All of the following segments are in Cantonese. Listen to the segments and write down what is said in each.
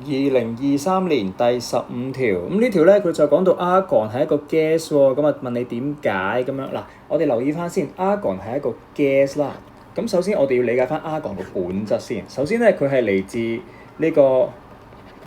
2023年第15條，咁呢條咧佢就講到 argon 係一個 gas 喎，咁啊問你點解咁樣嗱？我哋留意翻先 ，argon 係一個 gas 啦。咁首先我哋要理解翻 argon 個本質先。首先咧佢係嚟自呢個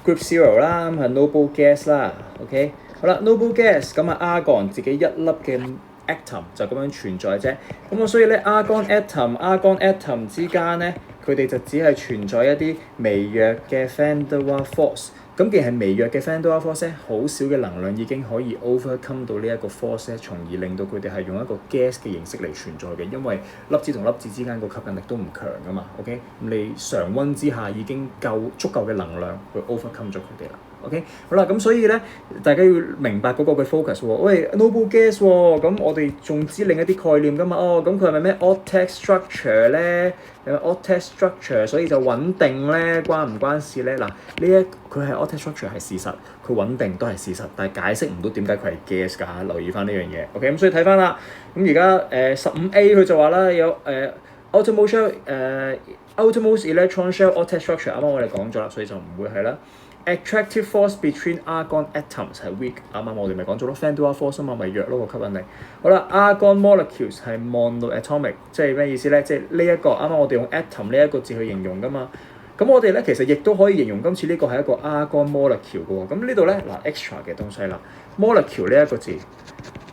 group zero 啦，咁係 noble gas 啦。OK， 好啦 ，noble gas 咁啊 argon 自己一粒嘅 atom 就咁樣存在啫。咁啊所以咧 argon atom 之間咧。佢哋就只係存在一啲微弱嘅 van der Waals force。咁既然係微弱嘅 van der Waals force 咧，好少嘅能量已經可以 overcome 到呢一個 force 咧，從而令到佢哋係用一個 gas 嘅形式嚟存在嘅。因為粒子同粒子之間個吸引力都唔強噶嘛。OK， 咁你常溫之下已經足夠嘅能量去 overcome 咗佢哋啦。OK， 好啦，咁所以咧，大家要明白嗰個嘅 focus 喎。喂 ，noble gas 喎，咁我哋仲知另一啲概念噶嘛？哦，咁佢係咪咩 octet structure 咧？octet structure， 所以就穩定咧，關唔關事咧？嗱，佢係 octet structure 係事實，佢穩定都係事實，但係解釋唔到點解佢係 gas 㗎嚇，留意翻呢樣嘢。OK， 咁所以睇翻啦，咁而家15A 佢就話啦，有outermost electron shell octet structure， 啱啱我哋講咗啦，所以就唔會係啦。Attractive force between argon atoms 係 weak， 啱啱我哋咪講咗咯 van der Waals force 啊嘛，咪弱咯個吸引力。好啦 ，argon molecules 係 monoatomic， 即係咩意思咧？即係呢一個啱啱我哋用 atom 呢一個字去形容噶嘛。咁我哋咧其實亦都可以形容今次呢個係一個 argon molecule 嘅喎。咁呢度咧嗱 extra 嘅東西啦 ，molecule 呢一個字，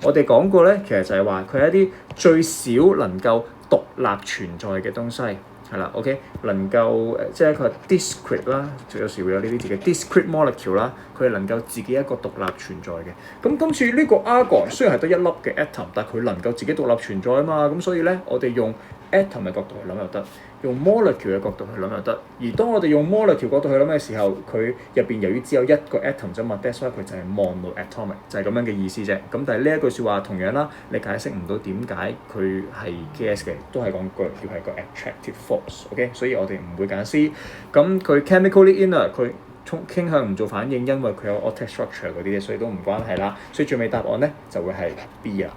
我哋講過咧，其實就係話佢係一啲最少能夠獨立存在嘅東西。係啦 ，OK， 能夠即係一個 discrete 啦，有時會有呢啲字嘅 discrete molecule 啦，佢係能夠自己一個獨立存在嘅。咁今次呢個 argon 雖然係得一粒嘅 atom， 但佢能夠自己獨立存在啊嘛。咁所以咧，我哋用 atom 嘅角度去諗又得，用 molecule 嘅角度去諗又得。而當我哋用 molecule 角度去諗嘅時候，佢入邊由於只有一個 atom 啫嘛 that's why 佢就係 monoatomic， 就係咁樣嘅意思啫。咁但係呢一句説話同樣啦，你解釋唔到點解佢係 gas 嘅，都係講句叫係個 attractive force。OK， 所以我哋唔會揀 C。咁佢 chemically inert， 佢傾向唔做反應，因為佢有 octet structure 嗰啲嘢，所以都唔關係啦。所以最尾答案咧就會係 B 啦。